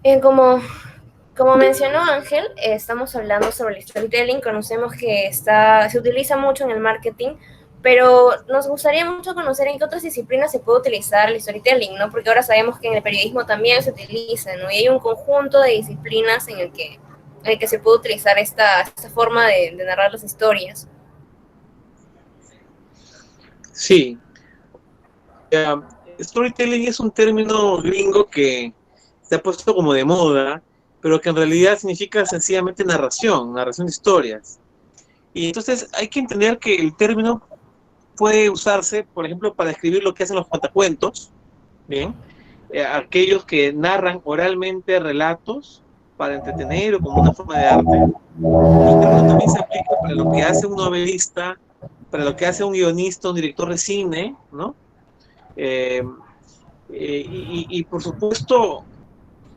Como mencionó Ángel, estamos hablando sobre el storytelling, conocemos que se utiliza mucho en el marketing, pero nos gustaría mucho conocer en qué otras disciplinas se puede utilizar el storytelling, ¿no? Porque ahora sabemos que en el periodismo también se utiliza, ¿no? Y hay un conjunto de disciplinas en el que se puede utilizar esta forma de narrar las historias. Sí, storytelling es un término gringo que se ha puesto como de moda, pero que en realidad significa sencillamente narración de historias. Y entonces hay que entender que el término puede usarse, por ejemplo, para describir lo que hacen los cuentacuentos, ¿bien? Aquellos que narran oralmente relatos para entretener o como una forma de arte. El término también se aplica para lo que hace un novelista, para lo que hace un guionista, un director de cine, ¿no? Eh, y por supuesto,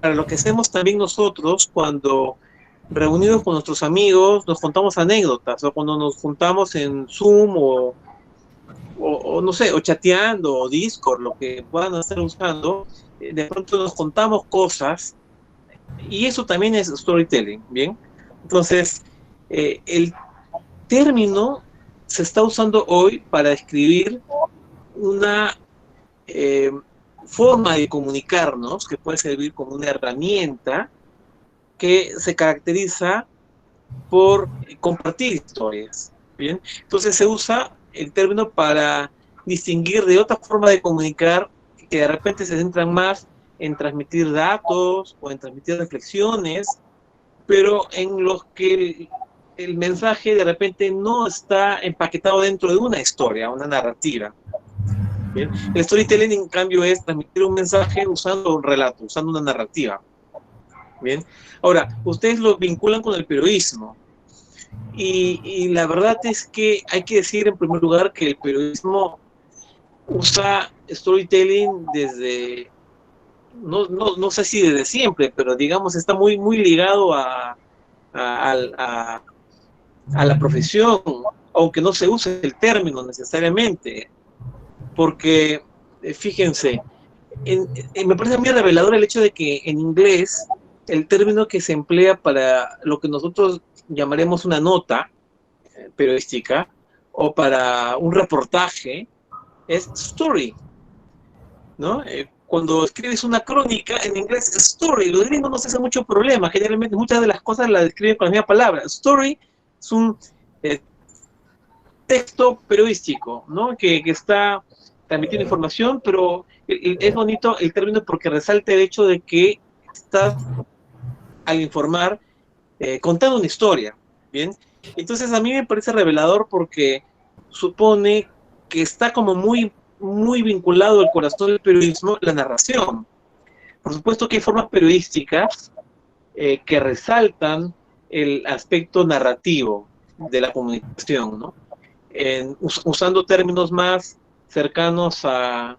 para lo que hacemos también nosotros cuando reunidos con nuestros amigos nos contamos anécdotas o cuando nos juntamos en Zoom o no sé, o chateando o Discord, lo que puedan estar usando, de pronto nos contamos cosas y eso también es storytelling, ¿bien? Entonces, el término se está usando hoy para describir una eh, forma de comunicarnos que puede servir como una herramienta que se caracteriza por compartir historias. ¿Bien? Entonces se usa el término para distinguir de otra forma de comunicar que de repente se centran más en transmitir datos o en transmitir reflexiones, pero en los que el mensaje de repente no está empaquetado dentro de una historia, una narrativa. ¿Bien? El storytelling, en cambio, es transmitir un mensaje usando un relato, usando una narrativa. ¿Bien? Ahora, ustedes lo vinculan con el periodismo. Y la verdad es que hay que decir en primer lugar que el periodismo usa storytelling desde, no sé si desde siempre, pero digamos está muy ligado a, a la profesión, aunque no se use el término necesariamente, porque fíjense, me parece muy revelador el hecho de que en inglés el término que se emplea para lo que nosotros llamaremos una nota periodística o para un reportaje es story, ¿no? Cuando escribes una crónica en inglés es story, los gringos no se hacen mucho problema, generalmente muchas de las cosas las describen con la misma palabra. Story es un eh, texto periodístico, ¿no? Que está transmitiendo información, pero es bonito el término porque resalta el hecho de que estás al informar contando una historia, ¿bien? Entonces a mí me parece revelador porque supone que está como muy vinculado al corazón del periodismo la narración. Por supuesto que hay formas periodísticas que resaltan el aspecto narrativo de la comunicación, ¿no? Usando términos más cercanos a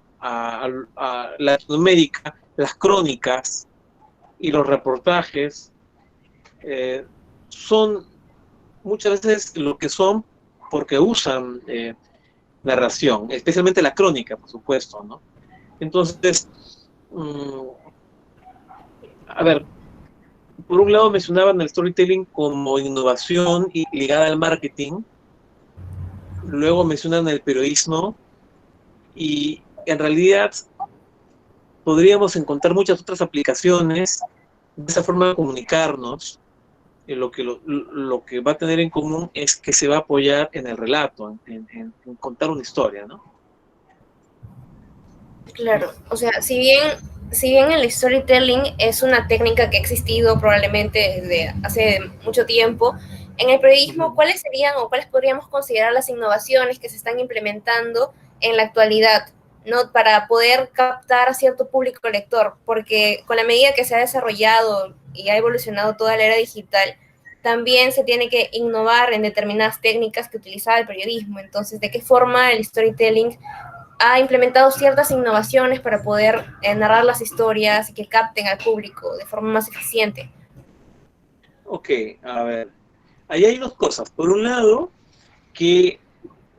Latinoamérica, las crónicas y los reportajes eh, son muchas veces lo que son porque usan narración, especialmente la crónica, por supuesto, ¿no? Entonces, mmm, a ver, por un lado mencionaban el storytelling como innovación y ligada al marketing, luego mencionan el periodismo y en realidad podríamos encontrar muchas otras aplicaciones de esa forma de comunicarnos. Lo que va a tener en común es que se va a apoyar en el relato, en contar una historia, ¿no? Claro, o sea, si bien el storytelling es una técnica que ha existido probablemente desde hace mucho tiempo, en el Uh periodismo, -huh. ¿cuáles serían o cuáles podríamos considerar las innovaciones que se están implementando en la actualidad, ¿no? Para poder captar a cierto público lector? Porque con la medida que se ha desarrollado y ha evolucionado toda la era digital, también se tiene que innovar en determinadas técnicas que utilizaba el periodismo. Entonces, ¿de qué forma el storytelling ha implementado ciertas innovaciones para poder narrar las historias y que capten al público de forma más eficiente? Ok, a ver, ahí hay dos cosas. Por un lado, que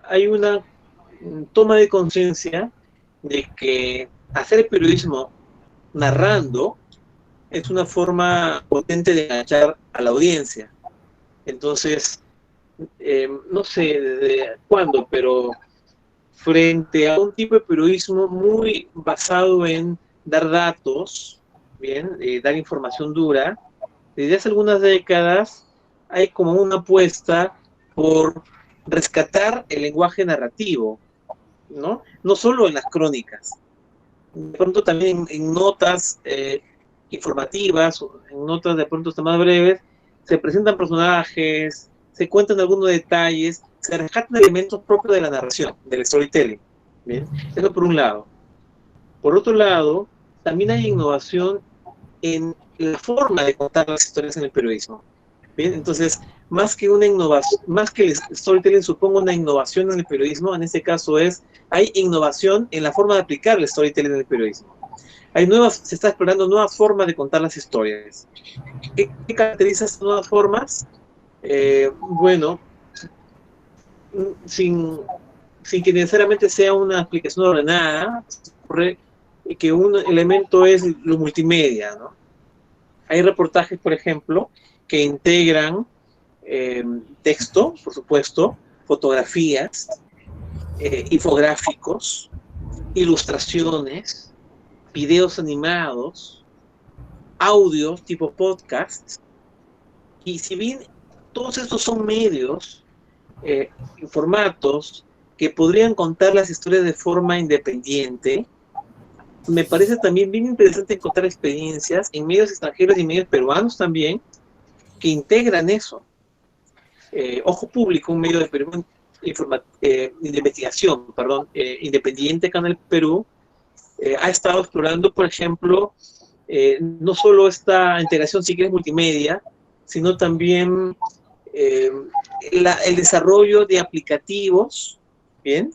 hay una toma de conciencia de que hacer periodismo narrando es una forma potente de enganchar a la audiencia. Entonces, no sé desde cuándo, pero frente a un tipo de periodismo muy basado en dar datos, bien, dar información dura, desde hace algunas décadas hay como una apuesta por rescatar el lenguaje narrativo, ¿no? No solo en las crónicas, de pronto también en notas informativas, en notas de pronto hasta más breves, se presentan personajes, se cuentan algunos detalles, se rescatan elementos propios de la narración, del storytelling. ¿Bien? Eso por un lado. Por otro lado, también hay innovación en la forma de contar las historias en el periodismo. ¿Bien? Entonces, más que una innovación, más que el storytelling suponga una innovación en el periodismo, en este caso hay innovación en la forma de aplicar el storytelling en el periodismo. Se está explorando nuevas formas de contar las historias. ¿Qué caracteriza estas nuevas formas? Bueno, sin que necesariamente sea una explicación ordenada, ocurre que un elemento es lo multimedia, ¿no? Hay reportajes, por ejemplo, que integran texto, por supuesto, fotografías, infográficos, ilustraciones, videos animados, audios tipo podcast, y si bien todos estos son medios, formatos que podrían contar las historias de forma independiente, me parece también bien interesante encontrar experiencias en medios extranjeros y medios peruanos también que integran eso. Ojo Público, un medio de Perú, de investigación, perdón, independiente acá en el Perú, ha estado explorando, por ejemplo, no solo esta integración, si quieres, multimedia, sino también el desarrollo de aplicativos, ¿bien?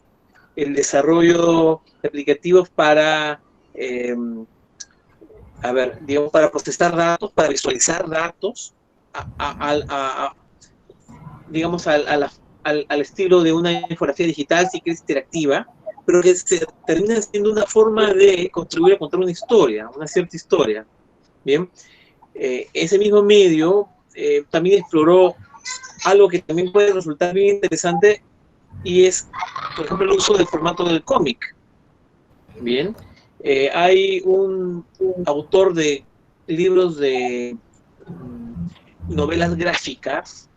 El desarrollo de aplicativos para, digamos, para procesar datos, para visualizar datos, digamos, al estilo de una infografía digital, si quieres, interactiva, pero que se termina siendo una forma de contribuir a contar una historia, una cierta historia. Bien, ese mismo medio también exploró algo que también puede resultar bien interesante, y es, por ejemplo, el uso del formato del cómic. Bien, hay un autor de libros de novelas gráficas,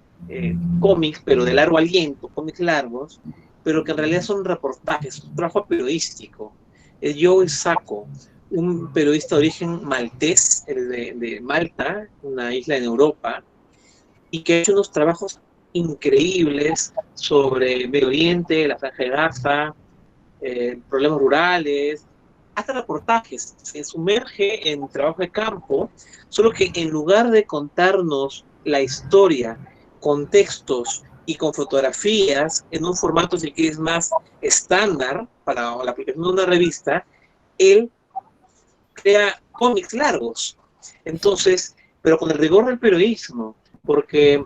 cómics, pero de largo aliento, cómics largos, pero que en realidad son reportajes, un trabajo periodístico. Es Joe Sacco, un periodista de origen maltés, de Malta, una isla en Europa, y que ha hecho unos trabajos increíbles sobre Medio Oriente, la Franja de Gaza, problemas rurales, hasta reportajes. Se sumerge en trabajo de campo, solo que en lugar de contarnos la historia con textos y con fotografías en un formato, si quieres, más estándar para la aplicación de una revista, él crea cómics largos. Entonces, pero con el rigor del periodismo, porque,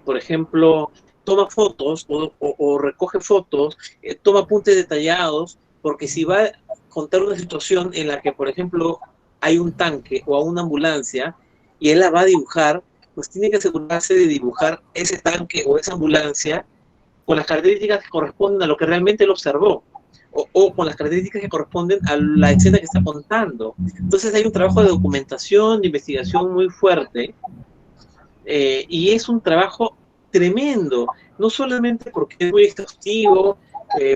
por ejemplo, toma fotos o recoge fotos, toma apuntes detallados, porque si va a contar una situación en la que, por ejemplo, hay un tanque o una ambulancia y él la va a dibujar, pues tiene que asegurarse de dibujar ese tanque o esa ambulancia con las características que corresponden a lo que realmente él observó, o con las características que corresponden a la escena que está contando. Entonces hay un trabajo de documentación, de investigación muy fuerte, y es un trabajo tremendo, no solamente porque es muy exhaustivo,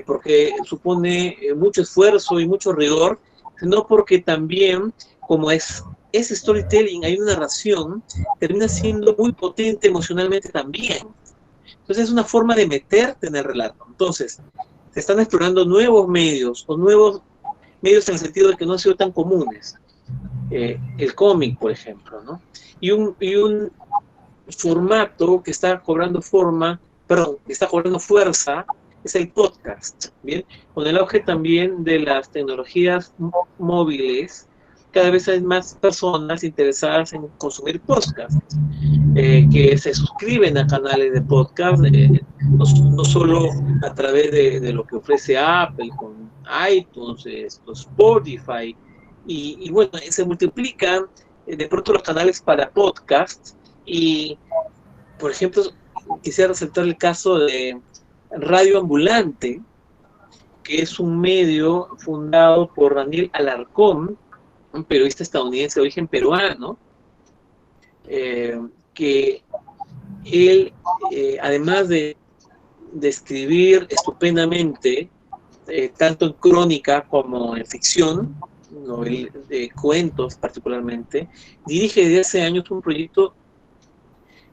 porque supone mucho esfuerzo y mucho rigor, sino porque también, como es storytelling, hay una narración, termina siendo muy potente emocionalmente también. Entonces es una forma de meterte en el relato. Entonces, se están explorando nuevos medios, o nuevos medios en el sentido de que no han sido tan comunes. El cómic, por ejemplo, ¿no? Y un formato que está cobrando que está cobrando fuerza, es el podcast, ¿bien? Con el auge también de las tecnologías móviles, cada vez hay más personas interesadas en consumir podcasts, que se suscriben a canales de podcast, no solo a través de lo que ofrece Apple con iTunes, Spotify, y bueno, se multiplican de pronto los canales para podcast y, por ejemplo, quisiera resaltar el caso de Radio Ambulante, que es un medio fundado por Daniel Alarcón, un periodista estadounidense de origen peruano, que él, además de escribir estupendamente, tanto en crónica como en ficción, cuentos particularmente, dirige desde hace años un proyecto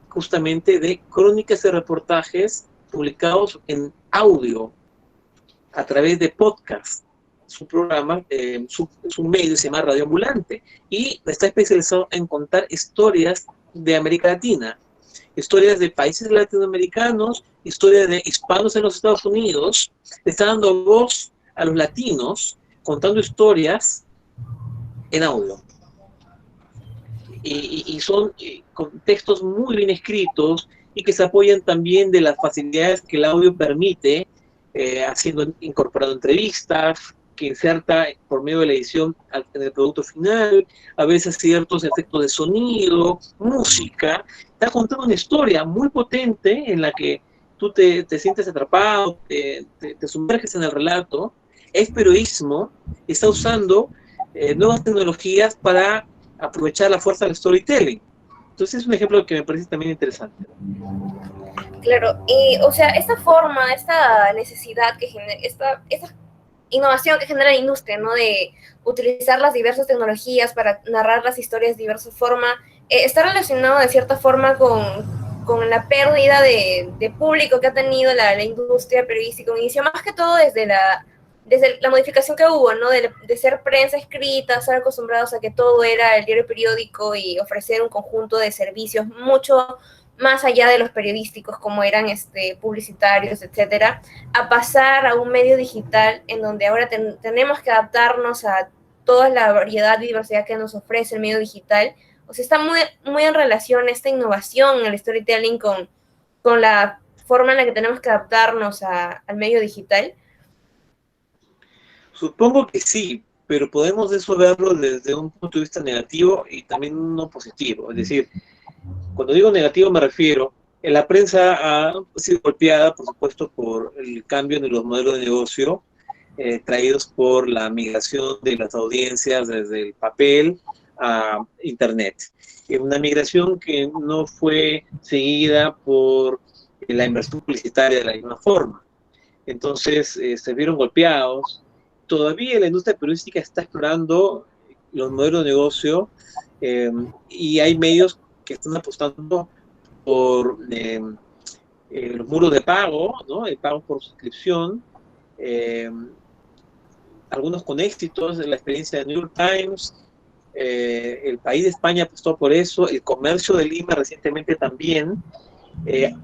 justamente de crónicas y reportajes publicados en audio a través de podcast. Su programa, su medio se llama Radio Ambulante y está especializado en contar historias de América Latina, historias de países latinoamericanos, historias de hispanos en los Estados Unidos. Le está dando voz a los latinos contando historias en audio. Y son textos muy bien escritos y que se apoyan también de las facilidades que el audio permite, incorporando entrevistas, que inserta por medio de la edición en el producto final, a veces ciertos efectos de sonido, música. Está contando una historia muy potente en la que tú te sientes atrapado, te sumerges en el relato. Es periodismo, está usando nuevas tecnologías para aprovechar la fuerza del storytelling. Entonces es un ejemplo que me parece también interesante. Claro, y o sea, esta forma, esta necesidad que genera, esta innovación que genera la industria, ¿no? De utilizar las diversas tecnologías para narrar las historias de diversa forma, está relacionado de cierta forma con la pérdida de público que ha tenido la industria periodística. Inició más que todo desde la modificación que hubo, ¿no? De ser prensa escrita, estar acostumbrados a que todo era el diario periódico y ofrecer un conjunto de servicios mucho más allá de los periodísticos, como eran publicitarios, etcétera, a pasar a un medio digital en donde ahora tenemos que adaptarnos a toda la variedad y diversidad que nos ofrece el medio digital. O sea, está muy, muy en relación esta innovación en el storytelling con la forma en la que tenemos que adaptarnos al medio digital. Supongo que sí, pero podemos eso verlo desde un punto de vista negativo y también uno positivo. Es decir, cuando digo negativo me refiero, la prensa ha sido golpeada, por supuesto, por el cambio en los modelos de negocio traídos por la migración de las audiencias desde el papel a Internet. Una migración que no fue seguida por la inversión publicitaria de la misma forma. Entonces se vieron golpeados. Todavía la industria periodística está explorando los modelos de negocio y hay medios que están apostando por los muros de pago, ¿no? El pago por suscripción, algunos con éxitos, la experiencia de New York Times, el País de España apostó por eso, el Comercio de Lima recientemente también,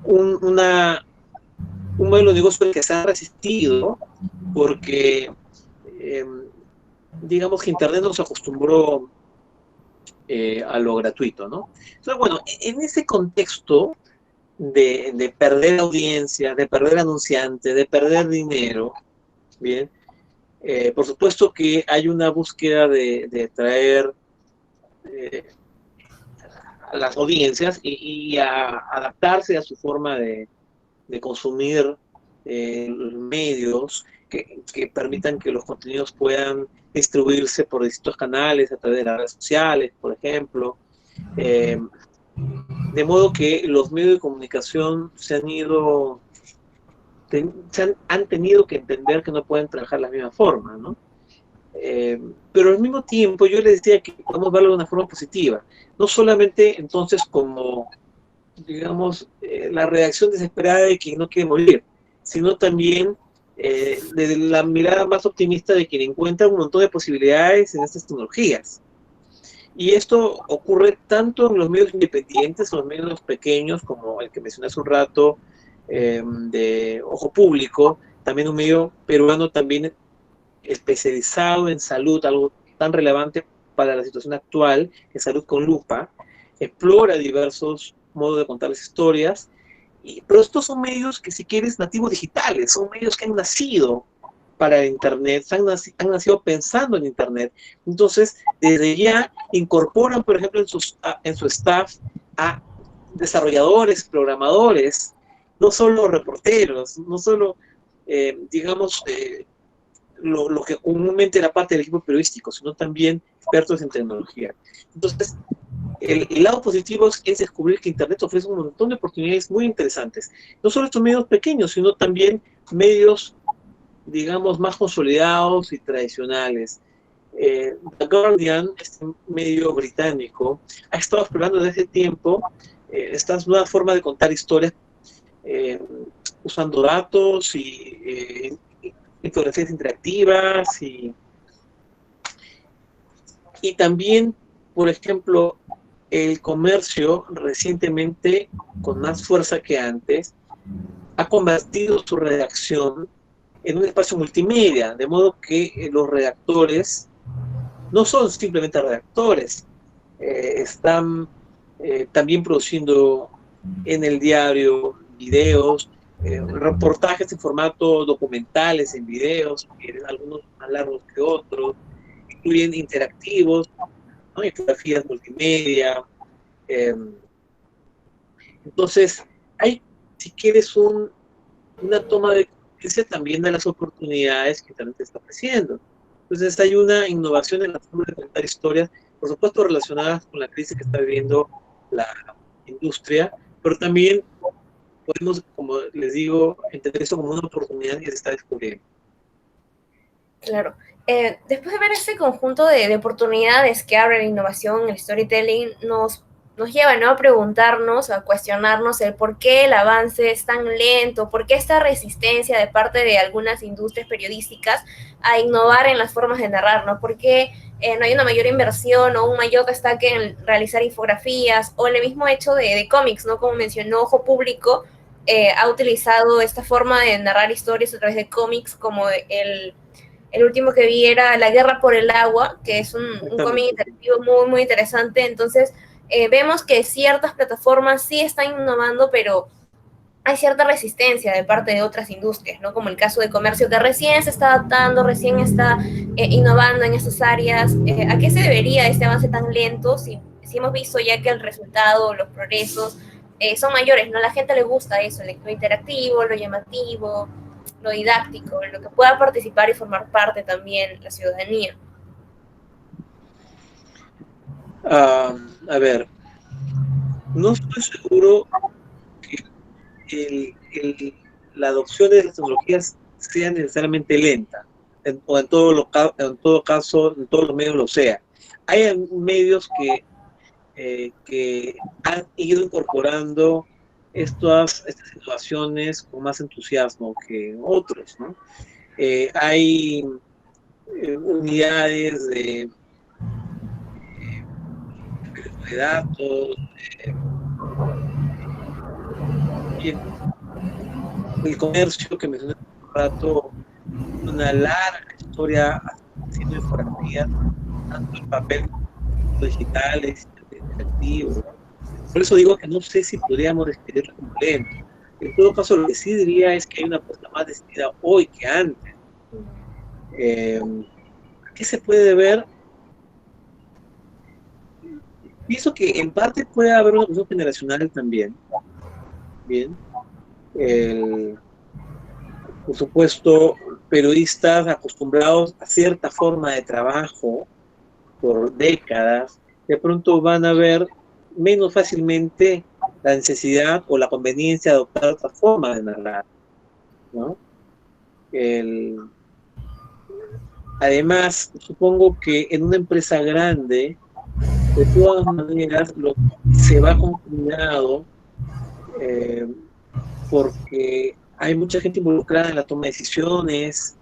un modelo de negocio que se ha resistido porque digamos que Internet nos acostumbró a lo gratuito, ¿no? Entonces, bueno, en ese contexto de perder audiencia, de perder anunciantes, de perder dinero, bien, por supuesto que hay una búsqueda de traer a las audiencias y a adaptarse a su forma de consumir los medios que permitan que los contenidos puedan distribuirse por distintos canales, a través de las redes sociales, por ejemplo. De modo que los medios de comunicación han tenido que entender que no pueden trabajar de la misma forma, ¿no? Pero al mismo tiempo yo les decía que podemos verlo de una forma positiva, no solamente entonces como, digamos, la reacción desesperada de quien no quiere morir, sino también desde la mirada más optimista de quien encuentra un montón de posibilidades en estas tecnologías. Y esto ocurre tanto en los medios independientes, en los medios pequeños, como el que mencioné hace un rato, de Ojo Público, también un medio peruano también especializado en salud, algo tan relevante para la situación actual, que es Salud con Lupa, explora diversos modos de contar las historias, pero estos son medios que, si quieres, nativos digitales, son medios que han nacido para el Internet, han nacido pensando en Internet. Entonces, desde ya incorporan, por ejemplo, en su staff a desarrolladores, programadores, no solo reporteros, no solo, digamos, lo que comúnmente era parte del equipo periodístico, sino también expertos en tecnología. Entonces, el lado positivo es descubrir que Internet ofrece un montón de oportunidades muy interesantes. No solo estos medios pequeños, sino también medios, digamos, más consolidados y tradicionales. The Guardian, este medio británico, ha estado explorando desde ese tiempo estas nuevas formas de contar historias eh, usando datos y infografías interactivas y también, por ejemplo, el comercio recientemente, con más fuerza que antes, ha convertido su redacción en un espacio multimedia, de modo que los redactores no son simplemente redactores, están también produciendo en el diario videos, reportajes en formato documentales, en videos, algunos más largos que otros, incluyen interactivos, ¿no? Infografías multimedia. Eh, entonces, hay, si quieres, una toma de conciencia también de las oportunidades que Internet está ofreciendo. Entonces, hay una innovación en la forma de contar historias, por supuesto relacionadas con la crisis que está viviendo la industria, pero también podemos, como les digo, entender esto como una oportunidad que se está descubriendo. Claro. Después de ver este conjunto de oportunidades que abre la innovación, el storytelling, nos lleva, ¿no?, a preguntarnos, a cuestionarnos el por qué el avance es tan lento, por qué esta resistencia de parte de algunas industrias periodísticas a innovar en las formas de narrar, ¿no? ¿Por qué no hay una mayor inversión o un mayor destaque en realizar infografías o en el mismo hecho de cómics, ¿no? Como mencionó Ojo Público, ha utilizado esta forma de narrar historias a través de cómics, como el último que vi era La Guerra por el Agua, que es un cómic interactivo muy, muy interesante. Entonces, vemos que ciertas plataformas sí están innovando, pero hay cierta resistencia de parte de otras industrias, ¿no? Como el caso de comercio, que recién se está adaptando, recién está innovando en esas áreas. ¿A qué se debería este avance tan lento? Si hemos visto ya que el resultado, los progresos son mayores, ¿no? A la gente le gusta eso, lo interactivo, lo llamativo, lo didáctico, lo que pueda participar y formar parte también la ciudadanía. A ver, no estoy seguro que la adopción de las tecnologías sea necesariamente lenta, o en todo caso, en todos los medios lo sea. Hay medios que han ido incorporando estas situaciones con más entusiasmo que otros, ¿no? Hay unidades de datos, el comercio que mencioné hace un rato, una larga historia haciendo infografías, tanto en papel como digitales, interactivos. Por eso digo que no sé si podríamos describirlo como lento. En todo caso, lo que sí diría es que hay una apuesta más decidida hoy que antes. ¿Qué se puede ver? Pienso que en parte puede haber una cuestión generacional también. Bien. Por supuesto, periodistas acostumbrados a cierta forma de trabajo por décadas, de pronto van a ver menos fácilmente la necesidad o la conveniencia de adoptar otra forma de narrar, ¿no? Además, supongo que en una empresa grande, de todas maneras, lo se va combinado porque hay mucha gente involucrada en la toma de decisiones,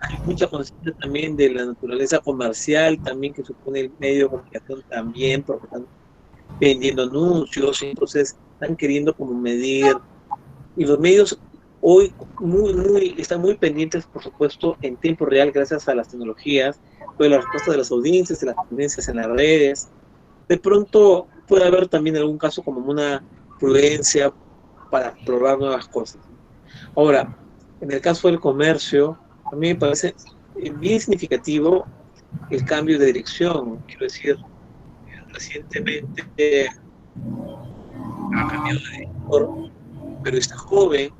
hay mucha conciencia también de la naturaleza comercial, también que supone el medio de comunicación también, porque están vendiendo anuncios, entonces están queriendo como medir, y los medios hoy están muy pendientes, por supuesto, en tiempo real, gracias a las tecnologías, de la respuesta de las audiencias, de las tendencias en las redes. De pronto puede haber también en algún caso como una prudencia para probar nuevas cosas. Ahora, En el caso del comercio, a mí me parece bien significativo el cambio de dirección. Quiero decir, recientemente ha cambiado de director, pero está joven,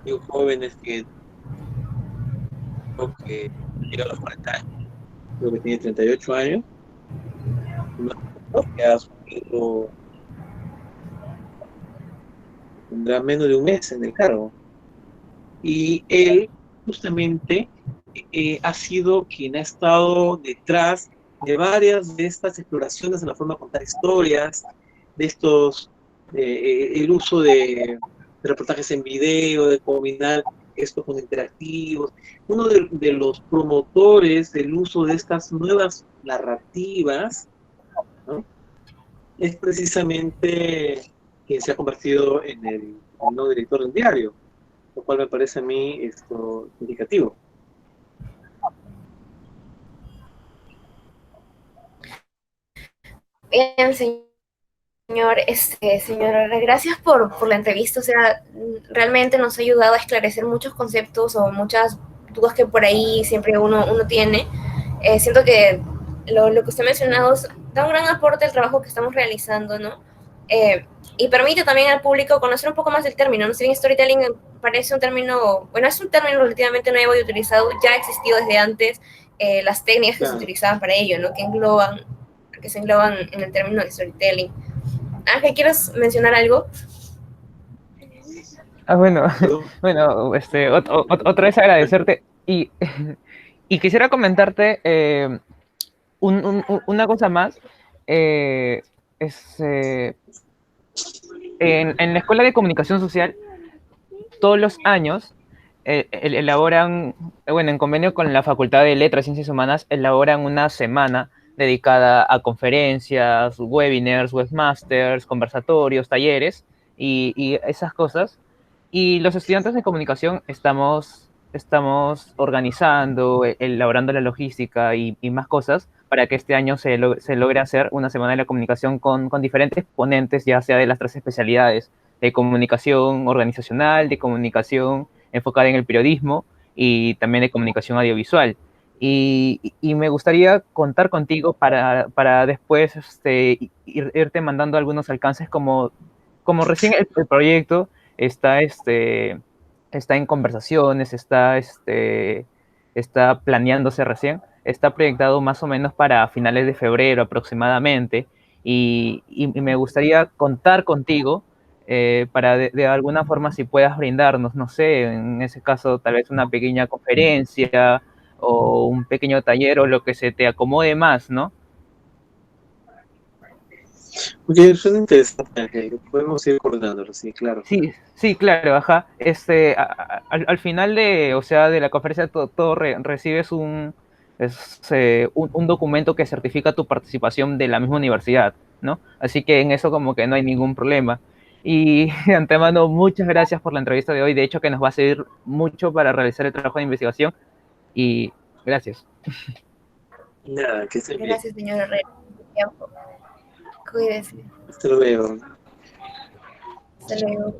digo jóvenes que creo que llega a los 40 años, creo que tiene 38 años, no, que ha asumido, tendrá menos de un mes en el cargo. Y él justamente ha sido quien ha estado detrás de varias de estas exploraciones en la forma de contar historias, de estos, el uso de reportajes en video, de combinar esto con interactivos. Uno de los promotores del uso de estas nuevas narrativas, ¿no? Es precisamente quien se ha convertido en el nuevo director del diario, lo cual me parece a mí esto indicativo. Bien, señor, señor, gracias por la entrevista. O sea, realmente nos ha ayudado a esclarecer muchos conceptos o muchas dudas que por ahí siempre uno tiene. Siento que lo que usted ha mencionado da un gran aporte al trabajo que estamos realizando, ¿no? Y permite también al público conocer un poco más del término, ¿no? Si bien storytelling parece un término, bueno, es un término relativamente nuevo y utilizado, ya ha existido desde antes las técnicas que se Claro. utilizaban para ello, ¿no? Que se engloban en el término de storytelling. Ángel, ¿quieres mencionar algo? Bueno, Yo, bueno, otra vez agradecerte y quisiera comentarte una cosa más. eh, es, en la Escuela de Comunicación Social, todos los años elaboran, bueno, en convenio con la Facultad de Letras y Ciencias Humanas, elaboran una semana dedicada a conferencias, webinars, webmasters, conversatorios, talleres y esas cosas. Y los estudiantes de comunicación estamos organizando, elaborando la logística y más cosas para que este año se logre hacer una semana de la comunicación con diferentes ponentes, ya sea de las tres especialidades de comunicación organizacional, de comunicación enfocada en el periodismo y también de comunicación audiovisual. Y me gustaría contar contigo para después irte mandando algunos alcances como recién el proyecto está, está en conversaciones, está planeándose recién, está proyectado más o menos para finales de febrero aproximadamente, y me gustaría contar contigo para de alguna forma si puedas brindarnos, no sé, en ese caso tal vez una pequeña conferencia o un pequeño taller o lo que se te acomode más, ¿no? oye, suena interesante, Ángel. Podemos ir coordinándolo, sí, claro. Sí, sí, claro, ajá. Al final de, o sea, de la conferencia recibes un documento que certifica tu participación de la misma universidad, ¿no? Así que en eso como que no hay ningún problema. Y de antemano, muchas gracias por la entrevista de hoy. De hecho, que nos va a servir mucho para realizar el trabajo de investigación. Y gracias. Nada, que estén bien. Gracias, señor Herrera. Cuídese. Hasta luego. Hasta luego.